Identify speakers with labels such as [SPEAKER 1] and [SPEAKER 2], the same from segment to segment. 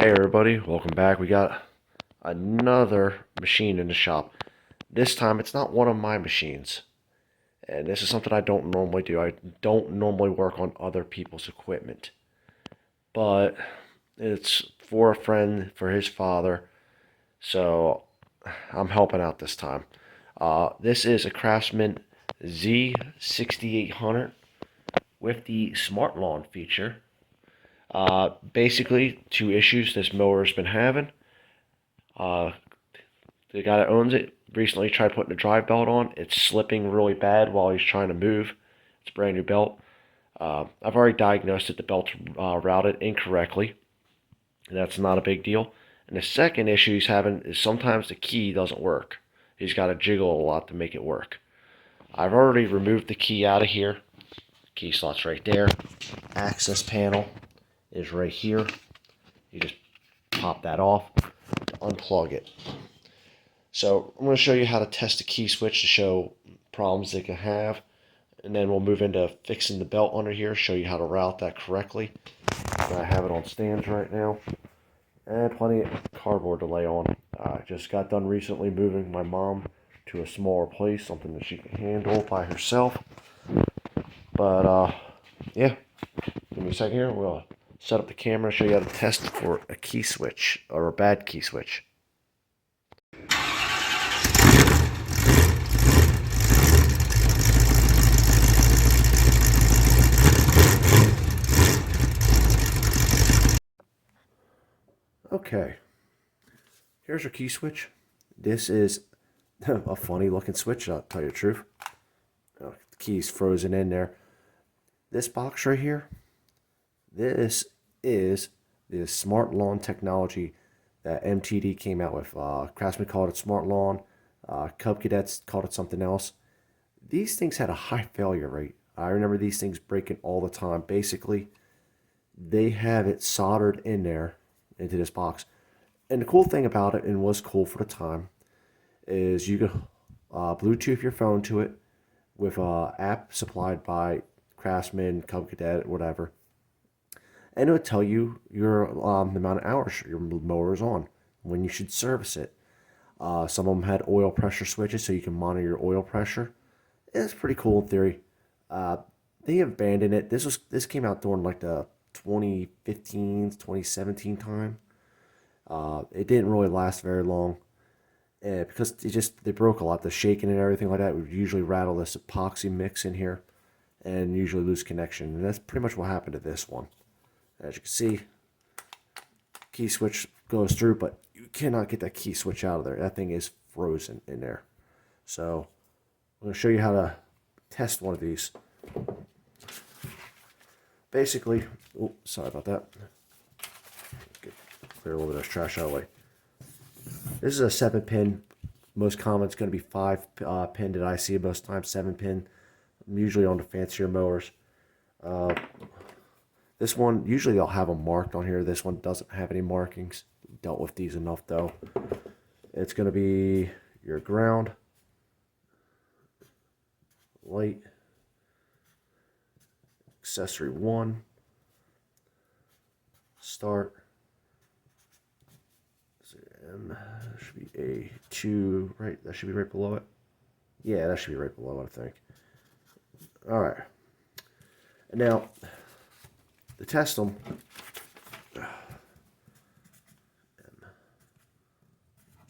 [SPEAKER 1] Hey everybody, welcome back. We got another machine in the shop. This time it's not one of my machines. And this is something I don't normally do. I don't normally work on other people's equipment. But it's for a friend, for his father. So I'm helping out this time. This is a Craftsman Z6800 with the Smart Lawn feature. Basically, two issues this mower's been having. The guy that owns it recently tried putting a drive belt on. It's slipping really bad while he's trying to move. It's a brand new belt. I've already diagnosed that the belt's routed incorrectly. That's not a big deal. And the second issue he's having is sometimes the key doesn't work. He's got to jiggle a lot to make it work. I've already removed the key out of here. Key slot's right there. Access panel is right here. You just pop that off to unplug it. So I'm going to show you how to test the key switch to show problems they can have. And then we'll move into fixing the belt under here, show you how to route that correctly. And I have it on stands right now. And plenty of cardboard to lay on. I just got done recently moving my mom to a smaller place, something that she can handle by herself. But yeah, give me a second here. We'll set up the camera, show you how to test for a key switch or a bad key switch. Okay, here's your key switch. This is a funny looking switch, I'll tell you the truth. The key's frozen in there. This box right here, this is the Smart Lawn technology that MTD came out with. Craftsman called it Smart Lawn. Cub Cadets called it something else. These things had a high failure rate. I remember these things breaking all the time. Basically, they have it soldered in there into this box. And the cool thing about it, and was cool for the time, is you can Bluetooth your phone to it with an app supplied by Craftsman, Cub Cadet, whatever. And it would tell you your the amount of hours your mower is on, when you should service it. Some of them had oil pressure switches so you can monitor your oil pressure. It's pretty cool in theory. They abandoned it. This came out during like the 2015, 2017 time. It didn't really last very long because they broke a lot. The shaking and everything like that would usually rattle this epoxy mix in here and usually lose connection. And that's pretty much what happened to this one. As you can see, key switch goes through, but you cannot get that key switch out of there. That thing is frozen in there. So I'm going to show you how to test one of these. Basically, oh, sorry about that. Clear a little bit of trash out of the way. This is a 7-pin. Most common it's going to be 5-pin that I see most times, 7-pin. Usually on the fancier mowers. This one, usually they'll have them marked on here. This one doesn't have any markings. Dealt with these enough though. It's going to be your ground, light, accessory 1, start, should be a 2, right? That should be right below it. Yeah, that should be right below it, I think. All right. And now, to test them,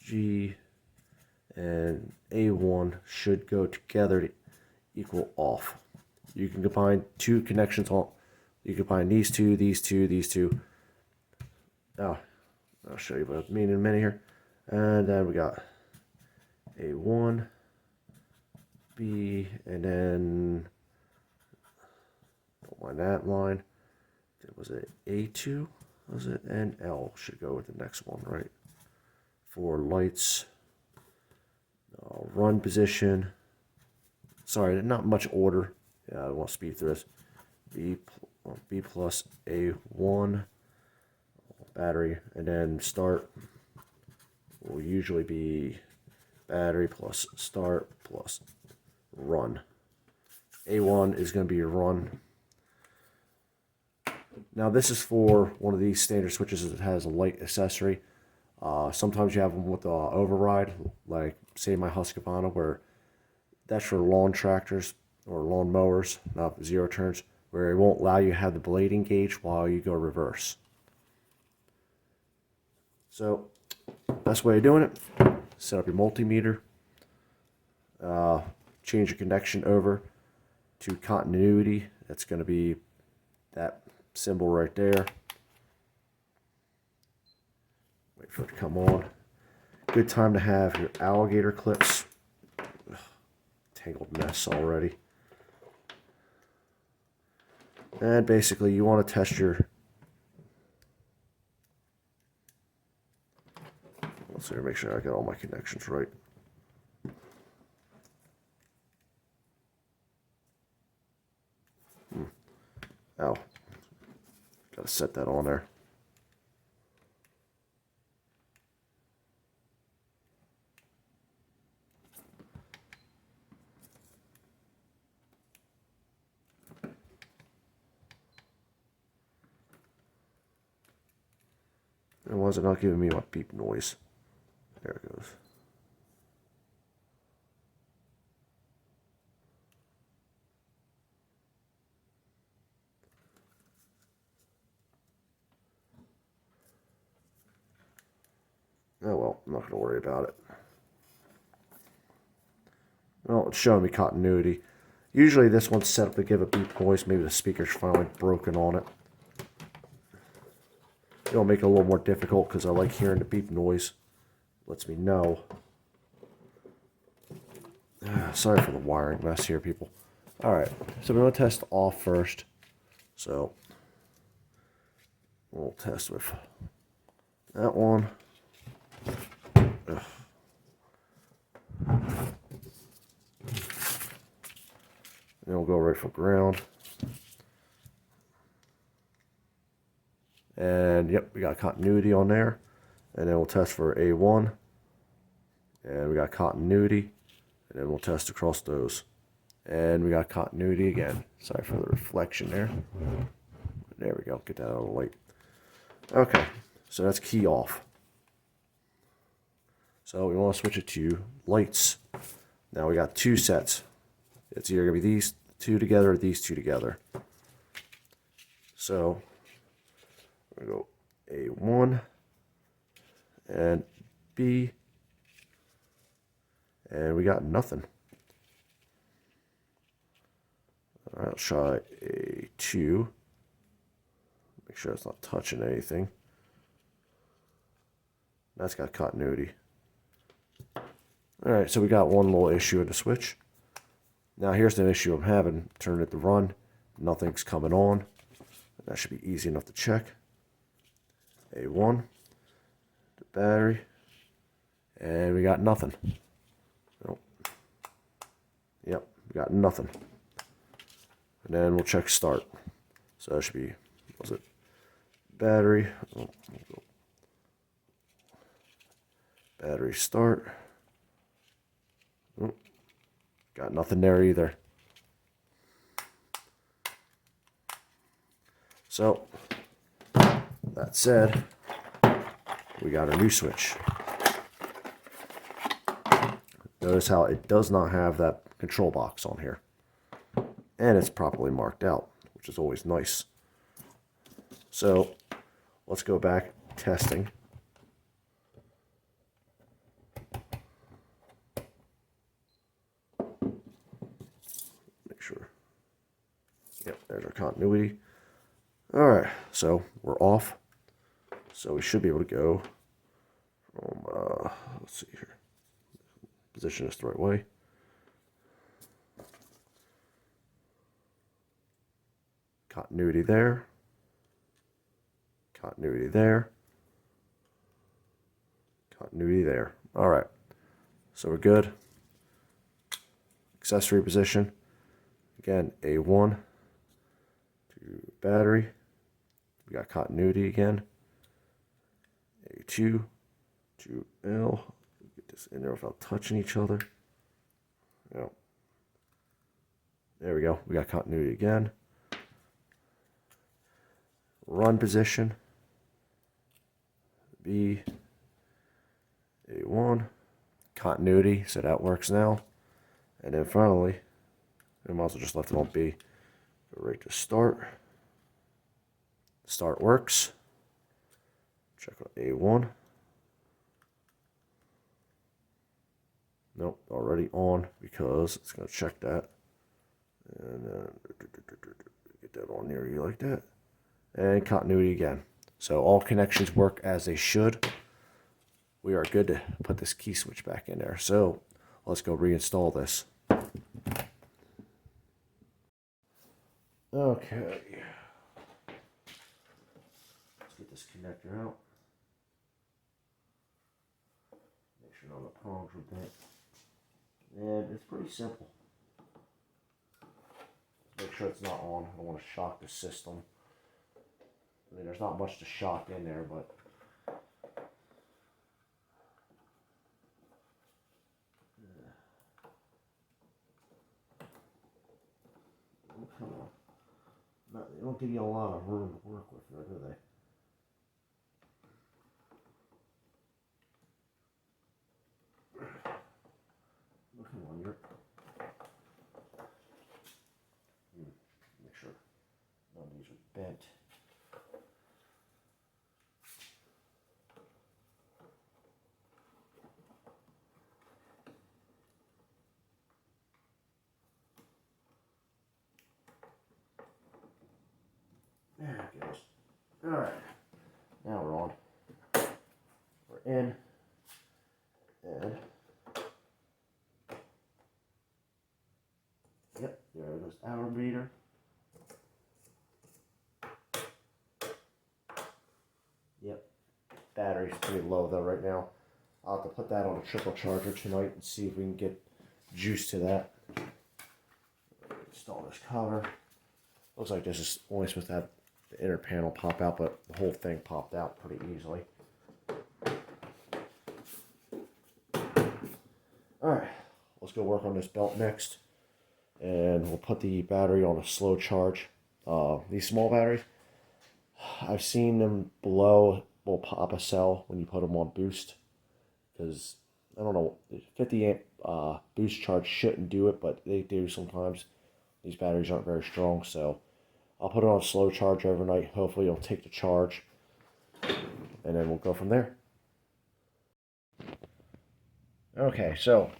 [SPEAKER 1] G and A1 should go together to equal off. You can combine two connections on. You can combine these two, these two, these two. Oh, I'll show you what I mean in a minute here. And then we got A1, B, and then don't mind that line. Was it A2? Was it? And L should go with the next one, right? For lights, run position. Sorry, not much order. Yeah, I won't speed through this. B plus A1 battery, and then start will usually be battery plus start plus run. A1 is going to be your run. Now this is for one of these standard switches that has a light accessory. Sometimes you have them with the override, like say my Husqvarna, where that's for lawn tractors or lawn mowers, not zero turns, where it won't allow you to have the blade engaged while you go reverse. So, best way of doing it, set up your multimeter, change your connection over to continuity. That's going to be that symbol right there. Wait for it to come on. Good time to have your alligator clips. Ugh, tangled mess already. And basically you want to test your, let's see, make sure I got all my connections right. Oh, gotta set that on there. And why is it not giving me my beep noise? There it goes. Oh well, I'm not going to worry about it. Well, it's showing me continuity. Usually this one's set up to give a beep noise. Maybe the speaker's finally broken on it. It'll make it a little more difficult because I like hearing the beep noise. Lets me know. Sorry for the wiring mess here, people. Alright, so we're going to test off first. So, we'll test with that one. Ugh. Then we'll go right for ground. And yep, we got continuity on there. And then we'll test for A1. And we got continuity. And then we'll test across those. And we got continuity again. Sorry for the reflection there. There we go. Get that out of the light. Okay, so that's key off. So we want to switch it to lights. Now we got two sets. It's either going to be these two together or these two together. So we're going to go A1 and B. And we got nothing. All right, let's try A2. Make sure it's not touching anything. That's got continuity. All right, so we got one little issue in the switch. Now here's the issue I'm having. Turn it to run. Nothing's coming on. That should be easy enough to check. A1. The battery. And we got nothing. Nope. Yep, we got nothing. And then we'll check start. So that should be, what was it? Battery. Oh, battery start. Oh, got nothing there either. So, that said, we got a new switch. Notice how it does not have that control box on here. And it's properly marked out, which is always nice. So, let's go back testing. Make sure. Yep, there's our continuity. Alright, so we're off. So we should be able to go from, let's see here. Position this the right way. Continuity there. Continuity there. Continuity there. Alright, so we're good. Accessory position. Again, A1 to battery. We got continuity again. A2 to L. Get this in there without touching each other. Yep. There we go. We got continuity again. run position, B, A1, continuity, so that works now. And then finally, I might as well just left it on B. Go right to start. Start works. Check on A1. Nope, already on because it's going to check that. And get that on near you like that. And continuity again. So all connections work as they should. We are good to put this key switch back in there. So let's go reinstall this. Okay. Let's get this connector out. Make sure none of the prongs are bent. And it's pretty simple. Make sure it's not on. I don't want to shock the system. I mean, there's not much to shock in there, but come on. They don't give you a lot of room to work with there, do they? Come on, you're. Make sure none of these are bent. There it goes. Alright. Now we're on. We're in. And yep, there goes hour meter. Yep. Battery's pretty low though right now. I'll have to put that on a triple charger tonight and see if we can get juice to that. Install this cover. Looks like this is only supposed to have the inner panel pop out, but the whole thing popped out pretty easily. Alright, let's go work on this belt next. And we'll put the battery on a slow charge. These small batteries, I've seen them below will pop a cell when you put them on boost. Because, I don't know, 50 amp boost charge shouldn't do it, but they do sometimes. These batteries aren't very strong, so I'll put it on slow charge overnight. Hopefully it'll take the charge, and then we'll go from there. Okay, so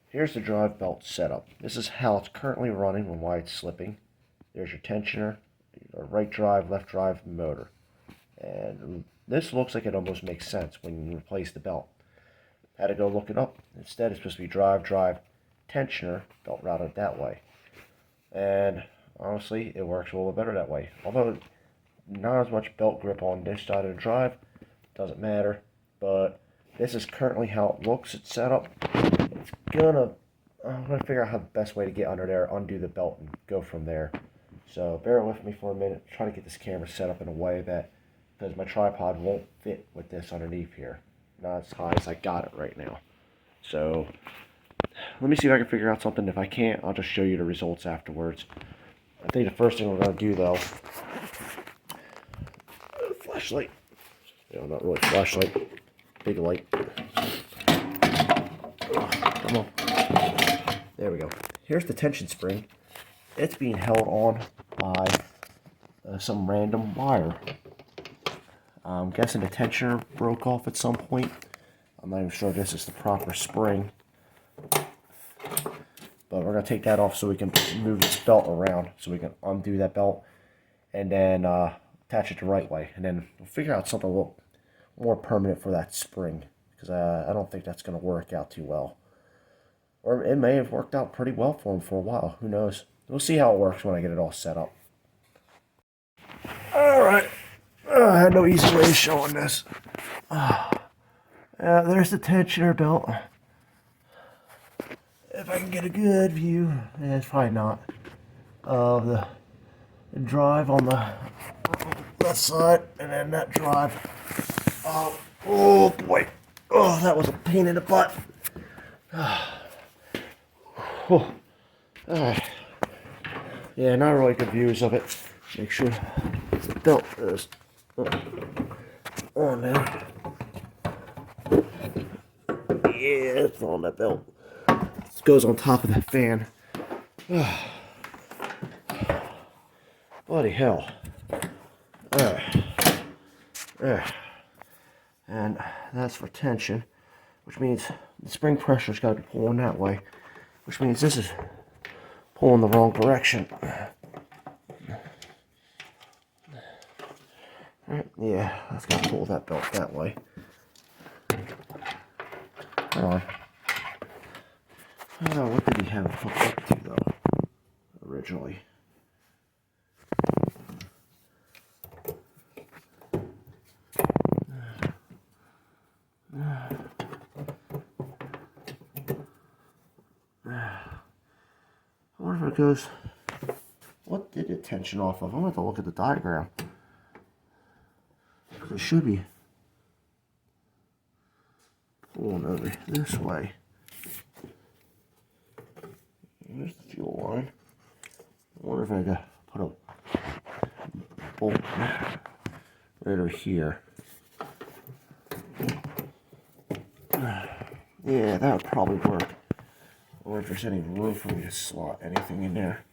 [SPEAKER 1] here's the drive belt setup. This is how it's currently running and why it's slipping. There's your tensioner, your right drive, left drive motor. And this looks like it almost makes sense when you replace the belt. Had to go look it up. Instead, it's supposed to be drive, tensioner, belt routed that way. And honestly, it works a little better that way. Although not as much belt grip on this side of the drive, doesn't matter. But this is currently how it looks. It's set up. I'm gonna figure out how the best way to get under there, undo the belt, and go from there. So bear with me for a minute. Try to get this camera set up in a way that, because my tripod won't fit with this underneath here. Not as high as I got it right now. So let me see if I can figure out something. If I can't, I'll just show you the results afterwards. I think the first thing we're going to do, though, flashlight. You know, not really flashlight, big light. Come on. There we go. Here's the tension spring. It's being held on by some random wire. I'm guessing the tensioner broke off at some point. I'm not even sure if this is the proper spring. But we're going to take that off so we can move this belt around. So we can undo that belt and then attach it the right way. And then we'll figure out something a little more permanent for that spring. Because I don't think that's going to work out too well. Or it may have worked out pretty well for him for a while. Who knows? We'll see how it works when I get it all set up. Alright. I had no easy way of showing this. There's the tensioner belt. If I can get a good view, it's probably not, of the drive on the left side, and then that drive. Oh boy. Oh, that was a pain in the butt. Yeah, not really good views of it. Make sure belt is on there. Yeah, it's on that belt. It goes on top of the fan. Bloody hell. And that's for tension, which means the spring pressure's got to be pulling that way, which means this is pulling the wrong direction. Yeah, that's got to pull that belt that way. Hold on. Oh, what did he have it hooked up to, though, originally? I wonder if it goes... What did it tension off of? I'm going to have to look at the diagram. It should be pulling over this way. Here's the fuel line. I wonder if I could put a bolt right over here. Yeah, that would probably work. Or if there's any room for me to slot anything in there.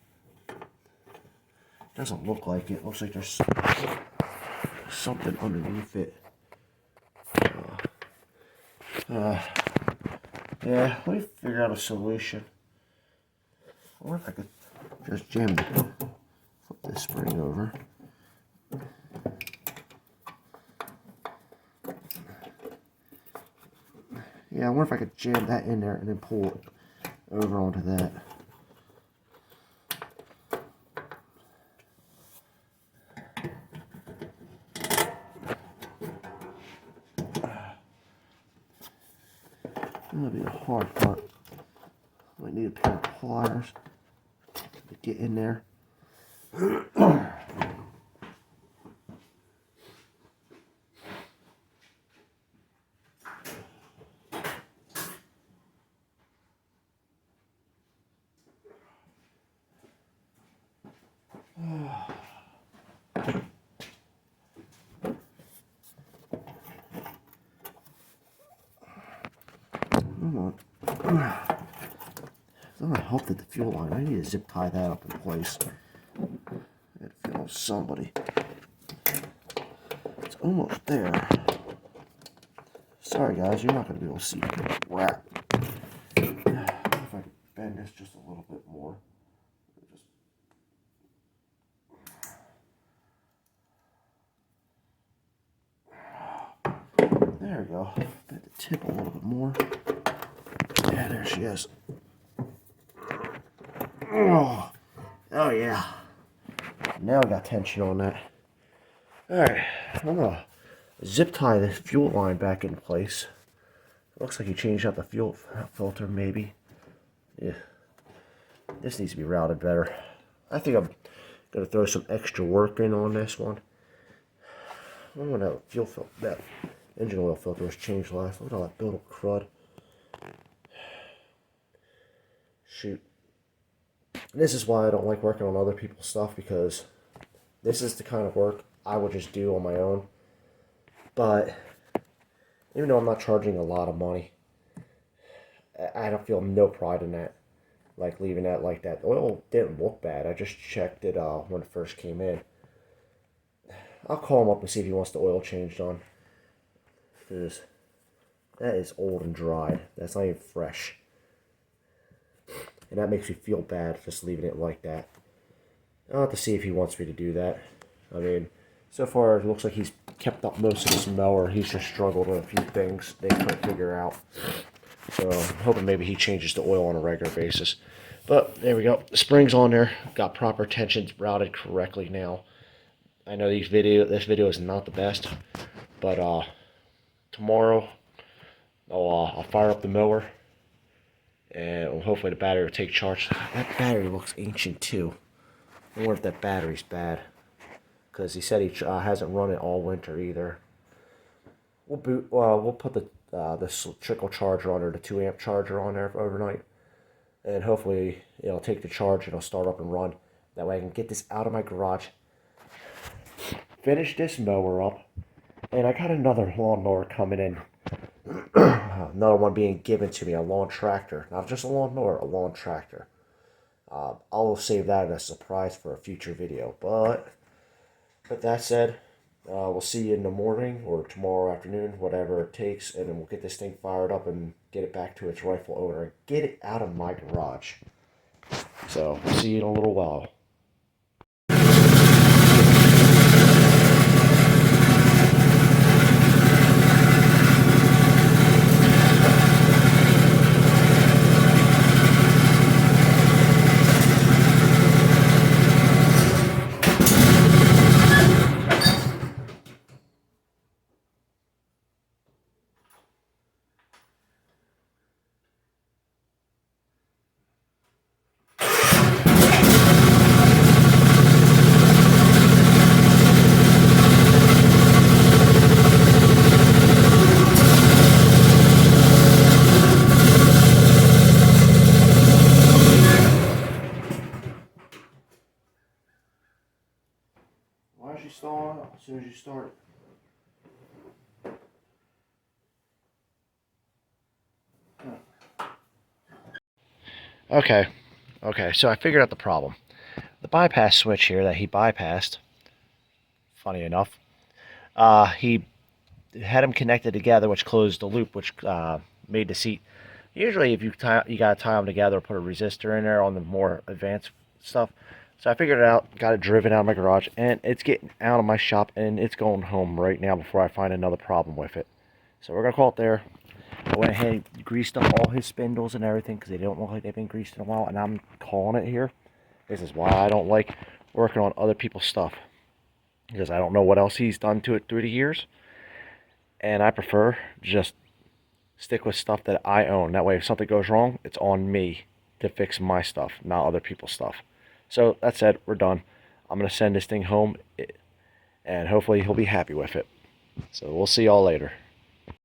[SPEAKER 1] Doesn't look like it. Looks like there's something underneath it. Yeah, let me figure out a solution. I wonder if I could just flip this spring over. Yeah, I wonder if I could jam that in there and then pull it over onto that. That'll be the hard part. Might need a pair of pliers to get in there. It's not help that the fuel line. I need to zip tie that up in place. It feels somebody. It's almost there. Sorry guys, you're not going to be able to see the wrap. If I could bend this just a little bit more. There we go. Bend the tip a little bit more. Yeah, there she is. Oh yeah. Now I got tension on that. Alright, I'm gonna zip tie this fuel line back in place. Looks like he changed out the fuel filter, maybe. Yeah. This needs to be routed better. I think I'm gonna throw some extra work in on this one. I don't know that engine oil filter was changed last. Look at all that built-up crud. Shoot. This is why I don't like working on other people's stuff, because this is the kind of work I would just do on my own. But even though I'm not charging a lot of money, I don't feel no pride in that. Like leaving that like that. The oil didn't look bad. I just checked it when it first came in. I'll call him up and see if he wants the oil changed on. Because that is old and dry. That's not even fresh. And that makes me feel bad just leaving it like that. I'll have to see if he wants me to do that. I mean, so far it looks like he's kept up most of his mower. He's just struggled with a few things they couldn't figure out. So I'm hoping maybe he changes the oil on a regular basis. But there we go. The spring's on there. Got proper tensions routed correctly now. I know this video is not the best, but tomorrow I'll fire up the mower. And hopefully the battery will take charge. That battery looks ancient too. I wonder if that battery's bad. Because he said he hasn't run it all winter either. We'll put the trickle charger on there, the 2 amp charger on there overnight. And hopefully it'll take the charge and it'll start up and run. That way I can get this out of my garage. finished this mower up, and I got another lawnmower coming in. Another one being given to me, a lawn tractor. Not just a lawnmower, a lawn tractor. I'll save that as a surprise for a future video. But that said, we'll see you in the morning or tomorrow afternoon, whatever it takes, and then we'll get this thing fired up and get it back to its rightful owner and get it out of my garage. So, we'll see you in a little while. Why is she stalling up as soon as you start it? Okay, so I figured out the problem. The bypass switch here that he bypassed, funny enough, he had them connected together, which closed the loop, which made the seat. Usually, if you gotta tie them together, put a resistor in there on the more advanced stuff. So I figured it out, got it driven out of my garage, and it's getting out of my shop, and it's going home right now before I find another problem with it. So we're gonna call it there. I went ahead and greased up all his spindles and everything because they don't look like they've been greased in a while, and I'm calling it here. This is why I don't like working on other people's stuff, because I don't know what else he's done to it through the years, and I prefer just stick with stuff that I own. That way if something goes wrong, it's on me to fix my stuff, not other people's stuff. So that said, we're done. I'm going to send this thing home, and hopefully he'll be happy with it. So we'll see y'all later.